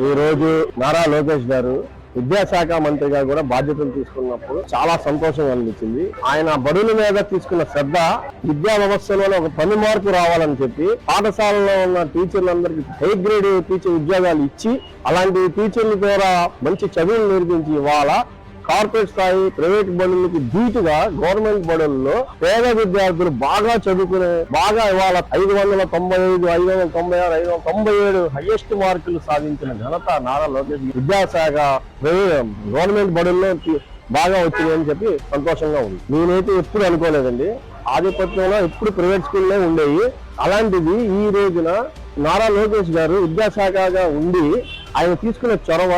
ఈ రోజు నారా లోకేష్ గారు విద్యాశాఖ మంత్రిగా కూడా బాధ్యతలు తీసుకున్నప్పుడు చాలా సంతోషం అనిపించింది. ఆయన బడుల మీద తీసుకున్న శ్రద్ధ విద్యా వ్యవస్థలో ఒక పని మార్పు రావాలని చెప్పి పాఠశాలలో ఉన్న టీచర్లందరికీ హై గ్రేడ్ టీచర్ ఉద్యోగాలు ఇచ్చి అలాంటి టీచర్ల ద్వారా మంచి చదువులు నేర్పించి ఇవాళ కార్పొరేట్ స్థాయి ప్రైవేట్ బడులకి ధీటుగా గవర్నమెంట్ బడుల్లో పేద విద్యార్థులు బాగా చదువుకునే బాగా ఇవాళ 595, 596, 597 హైయెస్ట్ మార్కులు సాధించిన ఘనత నారా లోకేష్. విద్యాశాఖ గవర్నమెంట్ బడుల్లో బాగా వచ్చిందని చెప్పి సంతోషంగా ఉంది. నేనైతే ఎప్పుడు అనుకోలేదండి. ఆధిపత్యంలో ఎప్పుడు ప్రైవేట్ స్కూల్లో ఉండేవి. అలాంటిది ఈ రోజున నారా లోకేష్ గారు విద్యాశాఖగా ఉండి ఆయన తీసుకున్న చొరవ,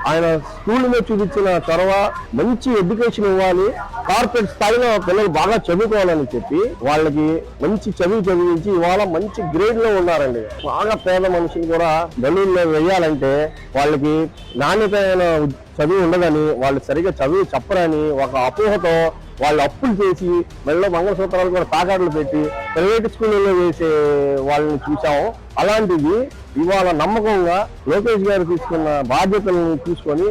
ఆయన స్కూల్ మీద చూపించిన చొరవ, మంచి ఎడ్యుకేషన్ ఇవ్వాలి, కార్పొరేట్ స్థాయిలో పిల్లలు బాగా చదువుకోవాలని చెప్పి వాళ్ళకి మంచి చదివించి ఇవాళ మంచి గ్రేడ్ లో ఉన్నారండి. బాగా పేద మనుషులు కూడా బడుల్లో వేయాలంటే వాళ్ళకి నాణ్యతమైన చదువు ఉండదని, వాళ్ళు సరిగా చదువు చెప్పరని ఒక అపోహతో వాళ్ళు అప్పులు చేసి మెళ్ళ మంగళసూత్రాలు కూడా తాకాట్లు పెట్టి ప్రైవేట్ స్కూళ్ళలో వేసే వాళ్ళని చూసాము. అలాంటిది ఇవాళ నమ్మకంగా లోకేష్ గారు తీసుకున్న బాధ్యతలను తీసుకొని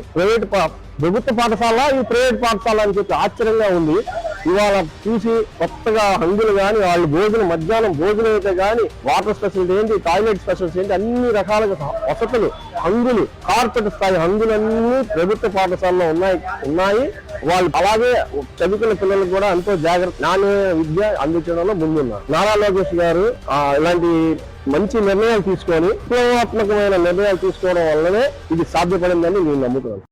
ప్రభుత్వ పాఠశాల ఈ ప్రైవేట్ పాఠశాల అని చెప్పి ఆశ్చర్యంగా ఉంది. ఇవాళ చూసి కొత్తగా హంగులు కానీ వాళ్ళు మధ్యాహ్నం భోజనం అయితే కానీ వాటర్ స్పెషల్స్ ఏంటి, టాయిలెట్ స్పెషల్స్ ఏంటి, అన్ని రకాలుగా వసతులు, హంగులు, కార్పొరేట్ స్థాయి హంగులన్నీ ప్రభుత్వ పాఠశాలలో ఉన్నాయి. వాళ్ళు అలాగే చదువుకున్న పిల్లలకు కూడా ఎంతో జాగ్రత్త నాణ్యమైన విద్య అందించడంలో ముందున్నారు. నారా లోకేష్ గారు ఇలాంటి మంచి నిర్ణయాలు తీసుకొని విప్లవాత్మకమైన నిర్ణయాలు తీసుకోవడం వల్లనే ఇది సాధ్యపడిందని నేను నమ్ముతున్నాను.